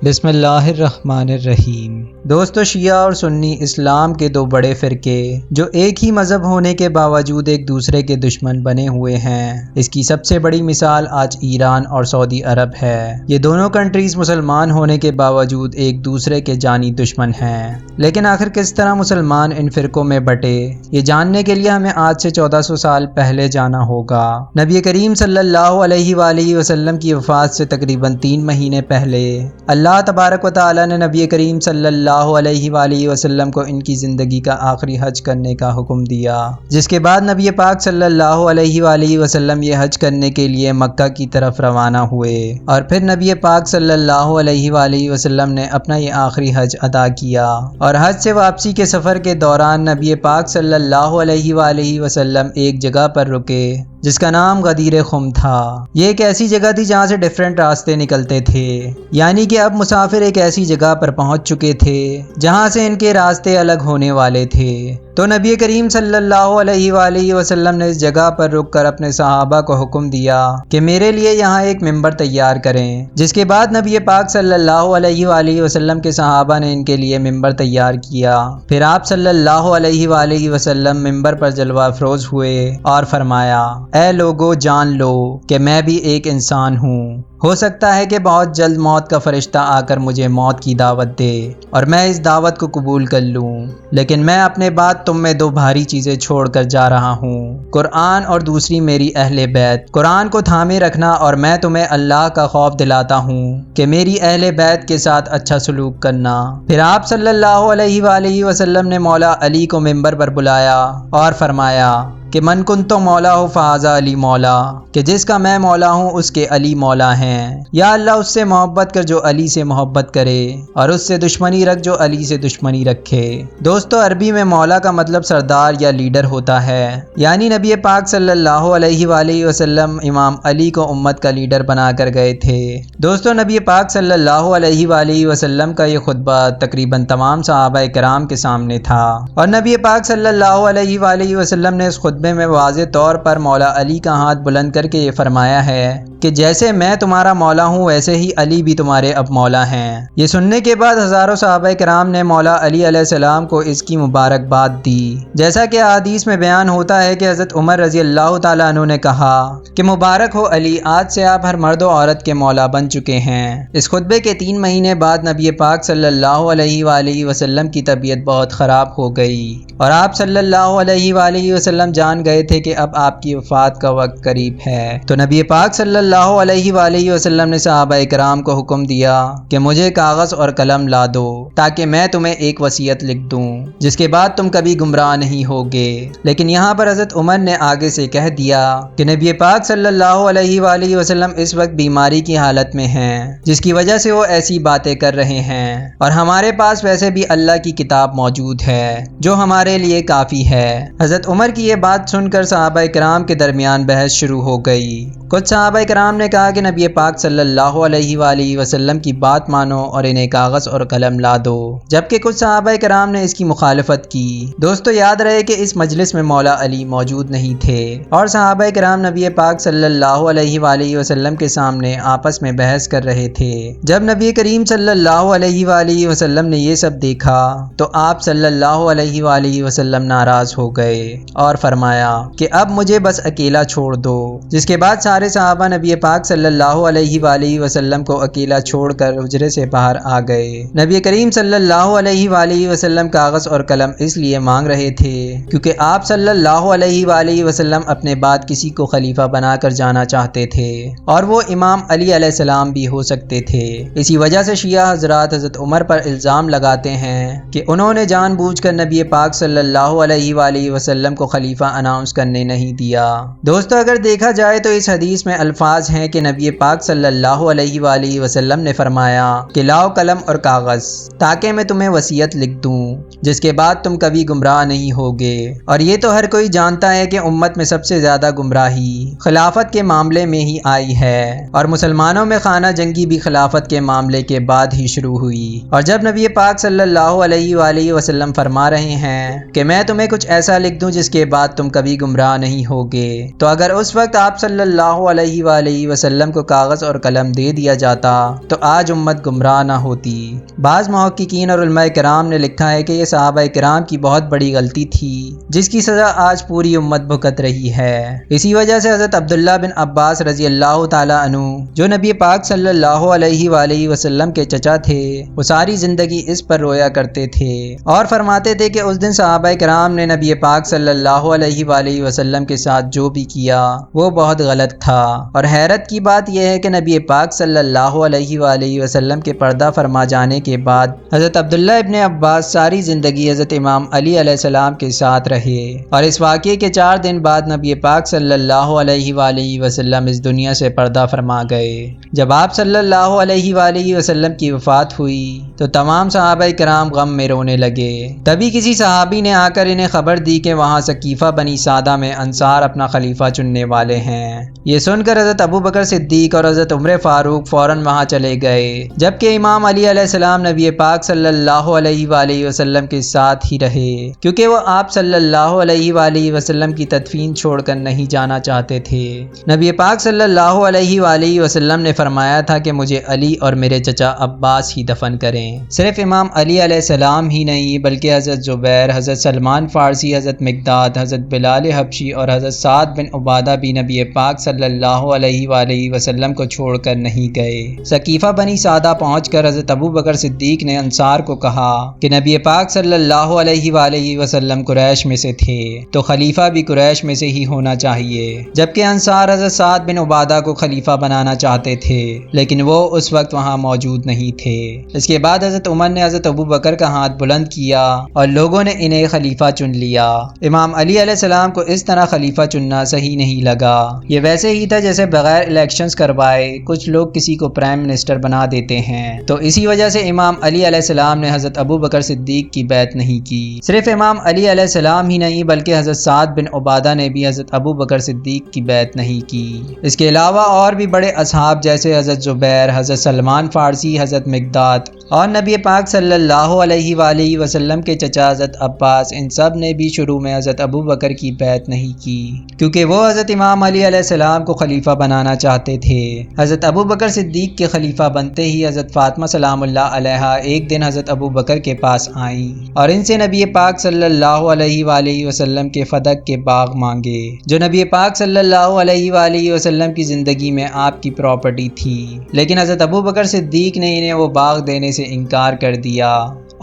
بسم اللہ الرحمن الرحیم۔ دوستو، شیعہ اور سنی اسلام کے دو بڑے فرقے جو ایک ہی مذہب ہونے کے باوجود ایک دوسرے کے دشمن بنے ہوئے ہیں۔ اس کی سب سے بڑی مثال آج ایران اور سعودی عرب ہے۔ یہ دونوں کنٹریز مسلمان ہونے کے باوجود ایک دوسرے کے جانی دشمن ہیں، لیکن آخر کس طرح مسلمان ان فرقوں میں بٹے، یہ جاننے کے لیے ہمیں آج سے 1400 سال پہلے جانا ہوگا۔ نبی کریم صلی اللہ علیہ وآلہ وسلم کی وفات سے تقریباً 3 مہینے پہلے اللہ تبارک و تعالی نے نبی کریم صلی اللہ علیہ وآلہ وسلم کو ان کی زندگی کا آخری حج کرنے کا حکم دیا، جس کے بعد نبی پاک صلی اللہ علیہ وآلہ وسلم یہ حج کرنے کے لیے مکہ کی طرف روانہ ہوئے، اور پھر نبی پاک صلی اللہ علیہ وآلہ وسلم نے اپنا یہ آخری حج ادا کیا، اور حج سے واپسی کے سفر کے دوران نبی پاک صلی اللہ علیہ وآلہ وسلم ایک جگہ پر رکے جس کا نام غدیر خم تھا۔ یہ ایک ایسی جگہ تھی جہاں سے ڈیفرنٹ راستے نکلتے تھے، یعنی کہ اب مسافر ایک ایسی جگہ پر پہنچ چکے تھے جہاں سے ان کے راستے الگ ہونے والے تھے۔ تو نبی کریم صلی اللہ علیہ وآلہ وسلم نے اس جگہ پر رک کر اپنے صحابہ کو حکم دیا کہ میرے لیے یہاں ایک ممبر تیار کریں، جس کے بعد نبی پاک صلی اللہ علیہ وآلہ وسلم کے صحابہ نے ان کے لیے ممبر تیار کیا۔ پھر آپ صلی اللہ علیہ وآلہ وسلم ممبر پر جلوہ افروز ہوئے اور فرمایا، اے لوگو جان لو کہ میں بھی ایک انسان ہوں، ہو سکتا ہے کہ بہت جلد موت کا فرشتہ آ کر مجھے موت کی دعوت دے اور میں اس دعوت کو قبول کر لوں، لیکن میں اپنے بعد تم میں 2 بھاری چیزیں چھوڑ کر جا رہا ہوں، قرآن اور دوسری میری اہل بیت۔ قرآن کو تھامے رکھنا، اور میں تمہیں اللہ کا خوف دلاتا ہوں کہ میری اہل بیت کے ساتھ اچھا سلوک کرنا۔ پھر آپ صلی اللہ علیہ وآلہ وسلم نے مولا علی کو ممبر پر بلایا اور فرمایا کہ من کنت مولا ہو فہذا علی مولا، کہ جس کا میں مولا ہوں اس کے علی مولا ہیں۔ یا اللہ اس سے محبت کر جو علی سے محبت کرے، اور اس سے دشمنی رکھ جو علی سے دشمنی رکھے۔ دوستو، عربی میں مولا کا مطلب سردار یا لیڈر ہوتا ہے، یعنی نبی پاک صلی اللہ علیہ وآلہ وسلم امام علی کو امت کا لیڈر بنا کر گئے تھے۔ دوستو، نبی پاک صلی اللہ علیہ وآلہ وسلم کا یہ خطبہ تقریباً تمام صحابہ کرام کے سامنے تھا، اور نبی پاک صلی اللہ علیہ وآلہ وسلم نے اس خطبے میں واضح طور پر مولا علی کا ہاتھ بلند کر کے یہ فرمایا ہے کہ جیسے میں تمہارا مولا ہوں ویسے ہی علی بھی تمہارے اب مولا ہیں۔ یہ سننے کے بعد ہزاروں صحابہ کرام نے مولا علی علیہ السلام کو اس کی مبارکباد دی، جیسا کہ احادیث میں بیان ہوتا ہے کہ حضرت عمر رضی اللہ تعالیٰ عنہ نے کہا کہ مبارک ہو علی، آج سے آپ ہر مرد و عورت کے مولا بن چکے ہیں۔ اس خطبے کے 3 مہینے بعد نبی پاک صلی اللہ علیہ وآلہ وسلم کی طبیعت بہت خراب ہو گئی، اور آپ صلی اللہ علیہ وآلہ وسلم جان گئے تھے کہ اب آپ کی وفات کا وقت قریب ہے۔ تو نبی پاک صلی اللہ علیہ وآلہ وسلم نے صحابہ کرام کو حکم دیا کہ مجھے کاغذ اور قلم لا دو تاکہ میں تمہیں ایک وصیت لکھ دوں جس کے بعد تم کبھی گمراہ نہیں ہوگے۔ لیکن یہاں پر حضرت عمر نے آگے سے کہہ دیا کہ نبی پاک صلی اللہ علیہ وآلہ وسلم اس وقت بیماری کی حالت میں ہیں، جس کی وجہ سے وہ ایسی باتیں کر رہے ہیں، اور ہمارے پاس ویسے بھی اللہ کی کتاب موجود ہے جو ہمارے لیے کافی ہے۔ حضرت عمر کی یہ بات سن کر صحابہ کرام کے درمیان بحث شروع ہو گئی۔ کچھ صحابہ کرام نے کہا کہ نبی پاک صلی اللہ علیہ وآلہ وسلم کی بات مانو اور انہیں کاغذ اور قلم لا دو، جبکہ کچھ صحابہ کرام نے اس کی مخالفت کی۔ دوستو، یاد رہے کہ اس مجلس میں مولا علی موجود نہیں تھے، اور صحابہ کرام نبی پاک صلی اللہ علیہ وآلہ وسلم کے سامنے آپس میں بحث کر رہے تھے۔ جب نبی کریم صلی اللہ علیہ وآلہ وسلم نے یہ سب دیکھا تو آپ صلی اللہ علیہ وآلہ وسلم ناراض ہو گئے اور فرمایا کہ اب مجھے بس اکیلا چھوڑ دو، جس کے بعد سارے صحابہ نبی پاک صلی اللہ علیہ وآلہ وسلم کو اکیلا چھوڑ کر حجرے سے باہر آ گئے۔ نبی کریم صلی اللہ علیہ وآلہ وسلم کاغذ اور قلم اس لیے مانگ رہے تھے کیونکہ آپ صلی اللہ علیہ وآلہ وسلم اپنے بعد کسی کو خلیفہ بنا کر جانا چاہتے تھے، اور وہ امام علی علیہ السلام بھی ہو سکتے تھے۔ اسی وجہ سے شیعہ حضرات حضرت عمر پر الزام لگاتے ہیں کہ انہوں نے جان بوجھ کر نبی پاک صلی اللہ علیہ وآلہ وسلم کو خلیفہ اناؤنس کرنے نہیں دیا۔ دوستو، اگر دیکھا جائے تو اس حدیث میں الفاظ ہیں کہ نبی پاک صلی اللہ علیہ وآلہ وسلم نے فرمایا کہ لاؤ قلم اور کاغذ تاکہ میں تمہیں وصیت لکھ دوں، جس کے بعد تم کبھی گمراہ نہیں ہوگے۔ اور یہ تو ہر کوئی جانتا ہے کہ امت میں سب سے زیادہ گمراہی خلافت کے معاملے میں ہی آئی ہے، اور مسلمانوں میں خانہ جنگی بھی خلافت کے معاملے کے بعد ہی شروع ہوئی۔ اور جب نبی پاک صلی اللہ علیہ وآلہ وسلم فرما رہے ہیں کہ میں تمہیں کچھ ایسا لکھ دوں جس کے بعد تم کبھی گمراہ نہیں ہوگے، تو اگر اس وقت آپ صلی اللہ علیہ وآلہ وسلم کو کاغذ اور قلم دے دیا جاتا تو آج امت گمراہ نہ ہوتی۔ بعض محققین اور علماء کرام نے لکھا ہے کہ یہ صحابہ کرام کی بہت بڑی غلطی تھی جس کی سزا آج پوری امت بھگت رہی ہے۔ اسی وجہ سے حضرت عبداللہ بن عباس رضی اللہ تعالیٰ عنہ جو نبی پاک صلی اللہ علیہ وآلہ وسلم کے چچا تھے، وہ ساری زندگی اس پر رویا کرتے تھے اور فرماتے تھے کہ اس دن صحابہ کرام نے نبی پاک صلی اللہ علیہ وآلہ وسلم کے ساتھ جو بھی کیا وہ بہت غلط تھا۔ اور حیرت کی بات یہ ہے کہ نبی پاک صلی اللہ علیہ وآلہ وسلم کے پردہ فرما جانے کے بعد حضرت عبداللہ ابن عباس ساری زندگی حضرت امام علی علیہ السلام کے ساتھ رہے، اور اس واقعے کے 4 دن بعد نبی پاک صلی اللہ علیہ وآلہ وسلم اس دنیا سے پردہ فرما گئے۔ جب آپ صلی اللہ علیہ وآلہ وسلم کی وفات ہوئی تو تمام صحابہ کرام غم میں رونے لگے۔ تبھی کسی صحابی نے آ کر انہیں خبر دی کہ وہاں ثقیفہ بنی سعدہ میں انصار اپنا خلیفہ چننے والے ہیں۔ یہ سن کر حضرت ابو بکر صدیق اور حضرت عمر فاروق فوراً وہاں چلے گئے، جبکہ امام علی علیہ السلام نبی پاک صلی اللہ علیہ وآلہ وسلم کے ساتھ ہی رہے، کیونکہ وہ آپ صلی اللہ علیہ وآلہ وسلم کی تدفین چھوڑ کر نہیں جانا چاہتے تھے۔ نبی پاک صلی اللہ علیہ وآلہ وسلم نے فرمایا تھا کہ مجھے علی اور میرے چچا عباس ہی دفن کریں۔ صرف امام علی علیہ السلام ہی نہیں بلکہ حضرت زبیر، حضرت سلمان فارسی، حضرت مقداد، حضرت بلال حبشی اور حضرت سعد بن عبادہ بھی نبی پاک صلی اللہ علیہ وآلہ وسلم کو چھوڑ کر نہیں گئے۔ ثقیفہ بنی سعدہ پہنچ کر حضرت ابو بکر صدیق نے انصار کو کہا کہ نبی پاک صلی اللہ علیہ وآلہ وسلم قریش میں سے تھے تو خلیفہ بھی قریش میں سے ہی ہونا چاہیے، جبکہ انصار حضرت سعد بن عبادہ کو خلیفہ بنانا چاہتے تھے لیکن وہ اس وقت وہاں موجود نہیں تھے۔ اس کے بعد حضرت عمر نے حضرت ابو بکر کا ہاتھ بلند کیا اور لوگوں نے انہیں خلیفہ چن لیا۔ امام علی علیہ السلام کو اس طرح خلیفہ چننا صحیح نہیں لگا۔ یہ ویسے ہی تھا جیسے بغیر الیکشنز کروائے کچھ لوگ کسی کو پرائم منسٹر بنا دیتے ہیں، تو اسی وجہ سے امام علی علیہ السلام نے حضرت ابو بکر صدیق کی بیعت نہیں کی۔ صرف امام علی علیہ السلام ہی نہیں بلکہ حضرت سعد بن عبادہ نے بھی حضرت ابو بکر صدیق کی بیعت نہیں کی۔ اس کے علاوہ اور بھی بڑے اصحاب جیسے حضرت زبیر، حضرت سلمان فارسی، حضرت مقداد اور نبی پاک صلی اللہ علیہ وآلہ وسلم کے چچا حضرت عباس، ان سب نے بھی شروع میں حضرت ابو بکر کی بیعت نہیں کی کیونکہ وہ حضرت امام علی علیہ السلام کو خلیفہ بنانا چاہتے تھے۔ حضرت ابو بکر صدیق کے خلیفہ بنتے ہی حضرت فاطمہ سلام اللہ علیہا ایک دن حضرت ابو بکر کے پاس آئیں اور ان سے نبی پاک صلی اللہ علیہ وآلہ وسلم کے فدق کے باغ مانگے جو نبی پاک صلی اللہ علیہ وآلہ وسلم کی زندگی میں آپ کی پراپرٹی تھی، لیکن حضرت ابو بکر صدیق نے انہیں وہ باغ دینے سے انکار کر دیا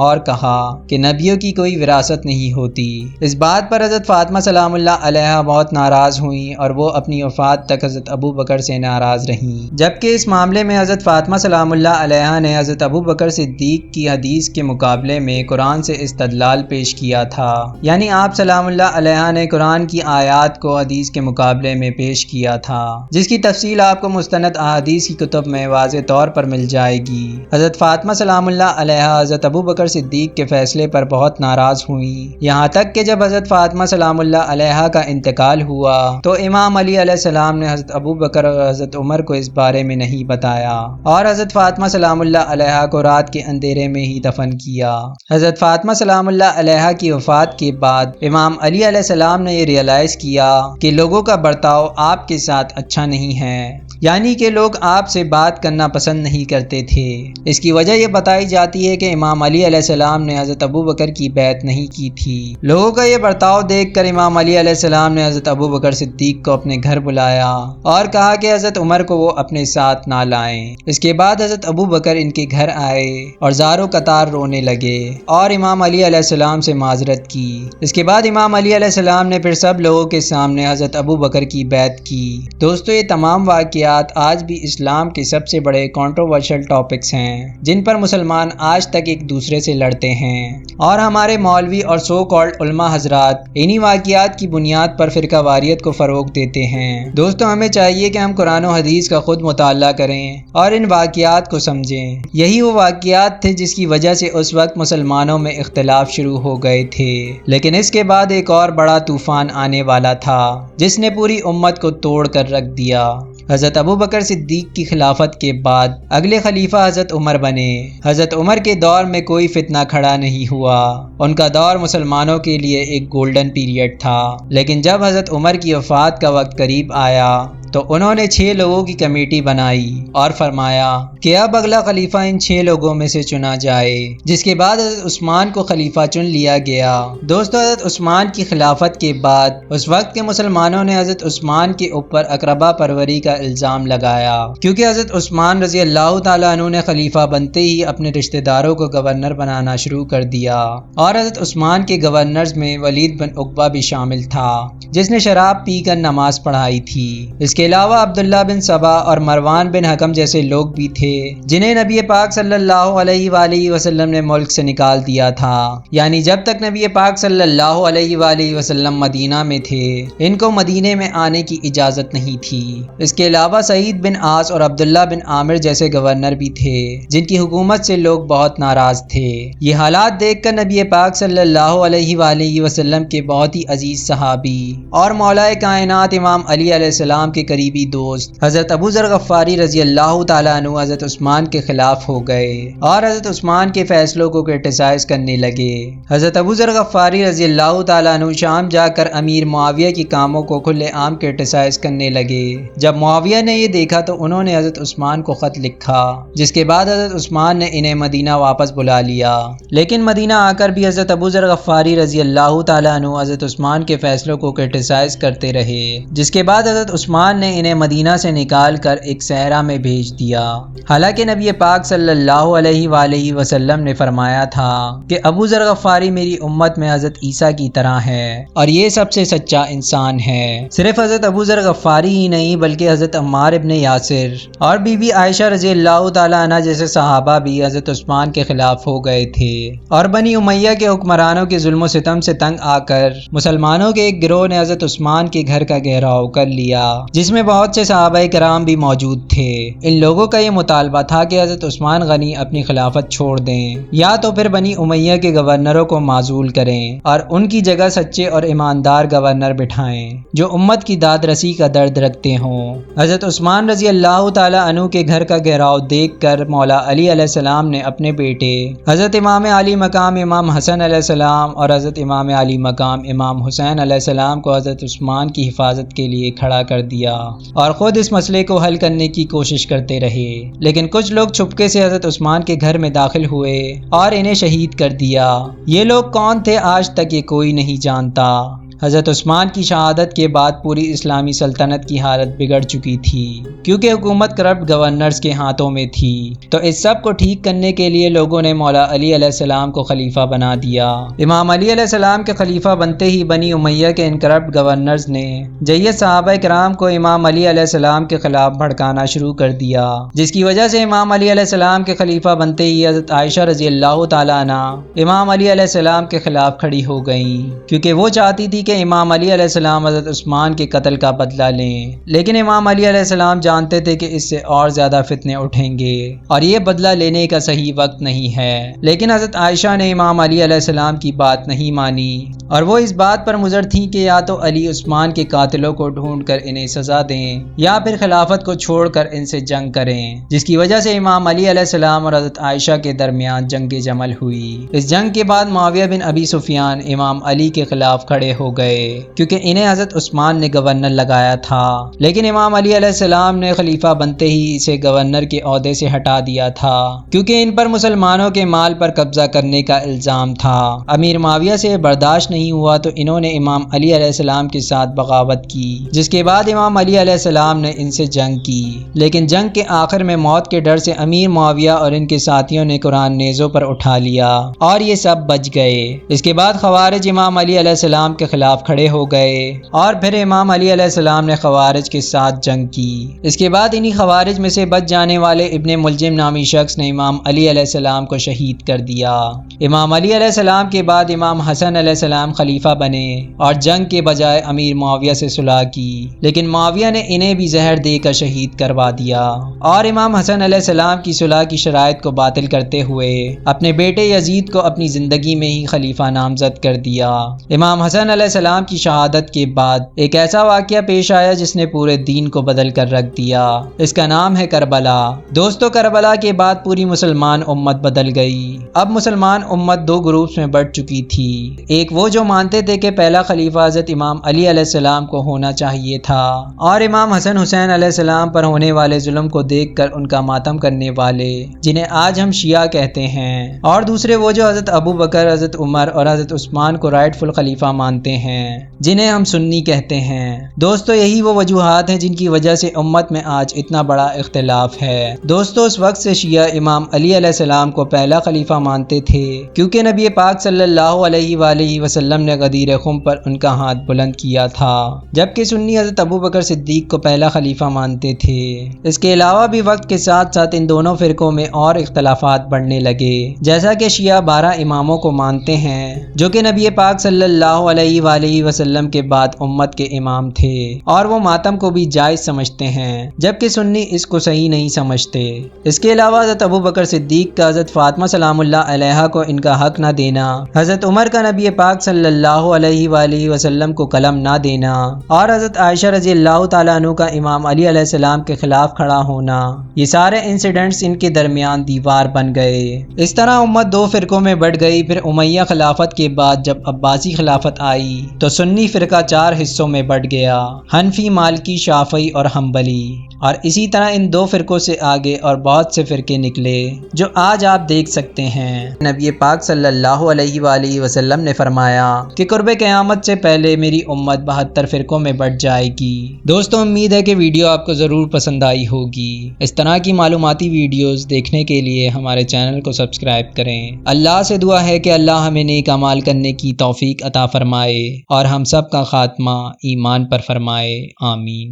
اور کہا کہ نبیوں کی کوئی وراثت نہیں ہوتی۔ اس بات پر حضرت فاطمہ سلام اللہ علیہا بہت ناراض ہوئیں اور وہ اپنی وفات تک حضرت ابو بکر سے ناراض رہیں، جبکہ اس معاملے میں حضرت فاطمہ سلام اللہ علیہا نے حضرت ابو بکر صدیق کی حدیث کے مقابلے میں قرآن سے استدلال پیش کیا تھا، یعنی آپ سلام اللہ علیہا نے قرآن کی آیات کو حدیث کے مقابلے میں پیش کیا تھا، جس کی تفصیل آپ کو مستند احادیث کی کتب میں واضح طور پر مل جائے گی۔ حضرت فاطمہ سلام اللہ علیہا حضرت ابو بکر صدیق کے فیصلے پر بہت ناراض ہوئیں، یہاں تک کہ جب حضرت فاطمہ سلام اللہ علیہا کا انتقال ہوا تو امام علی علیہ السلام نے حضرت ابو بکر اور حضرت عمر کو اس بارے میں نہیں بتایا اور حضرت فاطمہ سلام اللہ علیہا کو رات کے اندھیرے میں ہی دفن کیا۔ حضرت فاطمہ سلام اللہ علیہا کی وفات کے بعد امام علی علیہ السلام نے یہ ریئلائز کیا کہ لوگوں کا برتاؤ آپ کے ساتھ اچھا نہیں ہے، یعنی کہ لوگ آپ سے بات کرنا پسند نہیں کرتے تھے۔ اس کی وجہ یہ بتائی جاتی ہے کہ امام علی علیہ السلام نے حضرت ابو بکر کی بیعت نہیں کی تھی۔ لوگوں کا یہ برتاؤ دیکھ کر امام علی علیہ السلام نے حضرت ابو بکر صدیق کو اپنے گھر بلایا اور کہا کہ حضرت عمر کو وہ اپنے ساتھ نہ لائیں۔ اس کے بعد حضرت ابو بکر ان کے گھر آئے اور زارو قطار رونے لگے اور امام علی علیہ السلام سے معذرت کی۔ اس کے بعد امام علی علیہ السلام نے پھر سب لوگوں کے سامنے حضرت ابو بکر کی بیعت کی۔ دوستو، یہ تمام واقعات آج بھی اسلام کے سب سے بڑے کنٹروورشل ٹاپکس ہیں جن پر مسلمان آج تک ایک دوسرے سے لڑتے ہیں اور ہمارے مولوی اور سو کالڈ علماء حضرات انہی واقعات کی بنیاد پر فرقہ واریت کو فروغ دیتے ہیں۔ دوستو ہمیں چاہیے کہ ہم قرآن و حدیث کا خود مطالعہ کریں اور ان واقعات کو سمجھیں۔ یہی وہ واقعات تھے جس کی وجہ سے اس وقت مسلمانوں میں اختلاف شروع ہو گئے تھے، لیکن اس کے بعد ایک اور بڑا طوفان آنے والا تھا جس نے پوری امت کو توڑ کر رکھ دیا۔ حضرت ابوبکر صدیق کی خلافت کے بعد اگلے خلیفہ حضرت عمر بنے۔ حضرت عمر کے دور میں کوئی فتنہ کھڑا نہیں ہوا، ان کا دور مسلمانوں کے لیے ایک گولڈن پیریڈ تھا، لیکن جب حضرت عمر کی وفات کا وقت قریب آیا تو انہوں نے 6 لوگوں کی کمیٹی بنائی اور فرمایا کہ اب اگلا خلیفہ ان 6 لوگوں میں سے چنا جائے، جس کے بعد حضرت عثمان کو خلیفہ چن لیا گیا۔ دوستو حضرت عثمان کی خلافت کے بعد اس وقت کے مسلمانوں نے حضرت عثمان کے اوپر اقربا پروری کا الزام لگایا، کیونکہ حضرت عثمان رضی اللہ تعالیٰ عنہ نے خلیفہ بنتے ہی اپنے رشتہ داروں کو گورنر بنانا شروع کر دیا، اور حضرت عثمان کے گورنرز میں ولید بن عقبہ بھی شامل تھا جس نے شراب پی کر نماز پڑھائی تھی۔ اس کے علاوہ عبداللہ بن سبا اور مروان بن حکم جیسے لوگ بھی تھے جنہیں نبی پاک صلی اللہ علیہ وآلہ وسلم نے ملک سے نکال دیا تھا، یعنی جب تک نبی پاک صلی اللہ علیہ وآلہ وسلم مدینہ میں تھے ان کو مدینے میں آنے کی اجازت نہیں تھی۔ اس کے علاوہ سعید بن عاص اور عبداللہ بن عامر جیسے گورنر بھی تھے جن کی حکومت سے لوگ بہت ناراض تھے۔ یہ حالات دیکھ کر نبی پاک صلی اللہ علیہ وآلہ وسلم کے بہت ہی عزیز صحابی اور مولا کائنات امام علی علیہ السلام کے قریبی دوست حضرت ابو ذر غفاری رضی اللہ تعالیٰ عنہ حضرت عثمان کے خلاف ہو گئے اور حضرت عثمان کے فیصلوں کو کرٹیسائز کرنے لگے۔ حضرت ابو ذر غفاری رضی اللہ تعالیٰ عنہ شام جا کر امیر معاویہ کے کاموں کو کھلے عام کرٹیسائز کرنے لگے۔ جب معاویہ نے یہ دیکھا تو انہوں نے حضرت عثمان کو خط لکھا، جس کے بعد حضرت عثمان نے انہیں مدینہ واپس بلا لیا، لیکن مدینہ آ کر بھی حضرت ابو ذر غفاری رضی اللہ تعالیٰ عنہ حضرت عثمان کے فیصلوں کو کرٹیسائز کرتے رہے، جس کے بعد حضرت عثمان نے انہیں مدینہ سے نکال کر ایک صحرا میں بھیج دیا۔ حالانکہ نبی پاک صلی اللہ علیہ وآلہ وسلم نے فرمایا تھا کہ ابو ذر غفاری میری امت میں حضرت عیسیٰ کی طرح ہے اور یہ سب سے سچا انسان ہے۔ صرف حضرت ابو ذر غفاری ہی نہیں بلکہ حضرت عمار ابن یاسر اور بی بی عائشہ رضی اللہ تعالیٰ عنہ جیسے صحابہ بھی حضرت عثمان کے خلاف ہو گئے تھے، اور بنی امیہ کے حکمرانوں کے ظلم و ستم سے تنگ آ کر مسلمانوں کے ایک گروہ نے حضرت عثمان کے گھر کا گھیراؤ کر لیا، جس میں بہت سے صحابہ کرام بھی موجود تھے۔ ان لوگوں کا یہ مطالبہ تھا کہ حضرت عثمان غنی اپنی خلافت چھوڑ دیں یا تو پھر بنی امیہ کے گورنروں کو معزول کریں اور ان کی جگہ سچے اور ایماندار گورنر بٹھائیں جو امت کی داد رسی کا درد رکھتے ہوں۔ حضرت عثمان رضی اللہ تعالیٰ عنہ کے گھر کا گھیراؤ دیکھ کر مولا علی علیہ السلام نے اپنے بیٹے حضرت امام علی مقام امام حسن علیہ السلام اور حضرت امام علی مقام امام حسین علیہ السلام کو حضرت عثمان کی حفاظت کے لیے کھڑا کر دیا اور خود اس مسئلے کو حل کرنے کی کوشش کرتے رہے، لیکن کچھ لوگ چھپکے سے حضرت عثمان کے گھر میں داخل ہوئے اور انہیں شہید کر دیا۔ یہ لوگ کون تھے آج تک یہ کوئی نہیں جانتا۔ حضرت عثمان کی شہادت کے بعد پوری اسلامی سلطنت کی حالت بگڑ چکی تھی، کیونکہ حکومت کرپٹ گورنرز کے ہاتھوں میں تھی۔ تو اس سب کو ٹھیک کرنے کے لیے لوگوں نے مولا علی علیہ السلام کو خلیفہ بنا دیا۔ امام علی علیہ السلام کے خلیفہ بنتے ہی بنی امیہ کے ان کرپٹ گورنرز نے جیت صحابہ کرام کو امام علی علیہ السلام کے خلاف بھڑکانا شروع کر دیا، جس کی وجہ سے امام علی علیہ السلام کے خلیفہ بنتے ہی حضرت عائشہ رضی اللہ تعالیٰ عنہ امام علی علیہ السلام کے خلاف کھڑی ہو گئیں، کیونکہ وہ چاہتی تھی کہ امام علی علیہ السلام حضرت عثمان کے قتل کا بدلہ لیں، لیکن امام علی علیہ السلام جانتے تھے کہ اس سے اور زیادہ فتنے اٹھیں گے اور یہ بدلہ لینے کا صحیح وقت نہیں ہے۔ لیکن حضرت عائشہ نے امام علی علیہ السلام کی بات نہیں مانی اور وہ اس بات پر مضر تھیں کہ یا تو علی عثمان کے قاتلوں کو ڈھونڈ کر انہیں سزا دیں یا پھر خلافت کو چھوڑ کر ان سے جنگ کریں، جس کی وجہ سے امام علی علیہ السلام اور حضرت عائشہ کے درمیان جنگ جمل ہوئی۔ اس جنگ کے بعد معاویہ بن ابی سفیان امام علی کے خلاف کھڑے ہو گئے، کیونکہ انہیں حضرت عثمان نے گورنر لگایا تھا، لیکن امام علی علیہ السلام نے خلیفہ بنتے ہی اسے گورنر کے عہدے سے ہٹا دیا تھا، کیونکہ ان پر مسلمانوں کے مال پر قبضہ کرنے کا الزام تھا۔ امیر معاویہ سے برداشت نہیں ہوا تو انہوں نے امام علی علیہ السلام کے ساتھ بغاوت کی، جس کے بعد امام علی علیہ السلام نے ان سے جنگ کی، لیکن جنگ کے آخر میں موت کے ڈر سے امیر معاویہ اور ان کے ساتھیوں نے قرآن نیزوں پر اٹھا لیا اور یہ سب بچ گئے۔ اس کے بعد خوارج امام علی علیہ السلام کے خلاف خلاف کھڑے ہو گئے اور پھر امام علی علیہ السلام نے خوارج کے ساتھ جنگ کی۔ اس کے بعد انہی خوارج میں سے بچ جانے والے ابن ملجم نامی شخص نے امام علی علیہ السلام کو شہید کر دیا۔ امام علی علیہ السلام کے بعد امام حسن علیہ السلام خلیفہ بنے اور جنگ کے بجائے امیر معاویہ سے صلح کی، لیکن معاویہ نے انہیں بھی زہر دے کر شہید کروا دیا اور امام حسن علیہ السلام کی صلح کی شرائط کو باطل کرتے ہوئے اپنے بیٹے یزید کو اپنی زندگی میں ہی خلیفہ نامزد کر دیا۔ امام حسن علیہ السلام کی شہادت کے بعد ایک ایسا واقعہ پیش آیا جس نے پورے دین کو بدل کر رکھ دیا۔ اس کا نام ہے کربلا۔ دوستو، کربلا کے بعد پوری مسلمان امت بدل گئی۔ اب مسلمان امت دو گروپس میں بٹ چکی تھی۔ ایک وہ جو مانتے تھے کہ پہلا خلیفہ حضرت امام علی علیہ السلام کو ہونا چاہیے تھا اور امام حسن حسین علیہ السلام پر ہونے والے ظلم کو دیکھ کر ان کا ماتم کرنے والے، جنہیں آج ہم شیعہ کہتے ہیں، اور دوسرے وہ جو حضرت ابو بکر، حضرت عمر اور حضرت عثمان کو رائٹ فل خلیفہ مانتے ہیں، جنہیں ہم سنی کہتے ہیں۔ دوستو، یہی وہ وجوہات ہیں جن کی وجہ سے امت میں آج اتنا بڑا اختلاف ہے۔ دوستو، اس وقت سے شیعہ امام علی علیہ السلام کو پہلا خلیفہ مانتے تھے کیونکہ نبی پاک صلی اللہ علیہ وآلہ وسلم نے غدیر خم پر ان کا ہاتھ بلند کیا تھا، جبکہ سنی حضرت ابو بکر صدیق کو پہلا خلیفہ مانتے تھے۔ اس کے علاوہ بھی وقت کے ساتھ ساتھ ان دونوں فرقوں میں اور اختلافات بڑھنے لگے، جیسا کہ شیعہ 12 اماموں کو مانتے ہیں جو کہ نبی پاک صلی اللہ علیہ وآلہ وسلم کے بعد امت کے امام تھے، اور وہ ماتم کو بھی جائز سمجھتے ہیں، جبکہ سنی اس کو صحیح نہیں سمجھتے۔ اس کے علاوہ حضرت ابو بکر صدیق کا حضرت فاطمہ سلام اللہ علیہا کو ان کا حق نہ دینا، حضرت عمر کا نبی پاک صلی اللہ علیہ وآلہ وسلم کو قلم نہ دینا، اور حضرت عائشہ رضی اللہ تعالیٰ عنہ کا امام علی علیہ السلام کے خلاف کھڑا ہونا، یہ سارے انسیڈنٹس ان کے درمیان دیوار بن گئے۔ اس طرح امت دو فرقوں میں بٹ گئی۔ پھر امیہ خلافت کے بعد جب عباسی خلافت آئی تو سنی فرقہ 4 حصوں میں بٹ گیا: حنفی، مالکی، شافعی اور حنبلی، اور اسی طرح ان دو فرقوں سے آگے اور بہت سے فرقے نکلے جو آج آپ دیکھ سکتے ہیں۔ نبی پاک صلی اللہ علیہ وآلہ وسلم نے فرمایا کہ قرب قیامت سے پہلے میری امت 72 فرقوں میں بٹ جائے گی۔ دوستو، امید ہے کہ ویڈیو آپ کو ضرور پسند آئی ہوگی۔ اس طرح کی معلوماتی ویڈیوز دیکھنے کے لیے ہمارے چینل کو سبسکرائب کریں۔ اللہ سے دعا ہے کہ اللہ ہمیں نیک اعمال کرنے کی توفیق عطا فرمائے اور ہم سب کا خاتمہ ایمان پر فرمائے۔ آمین۔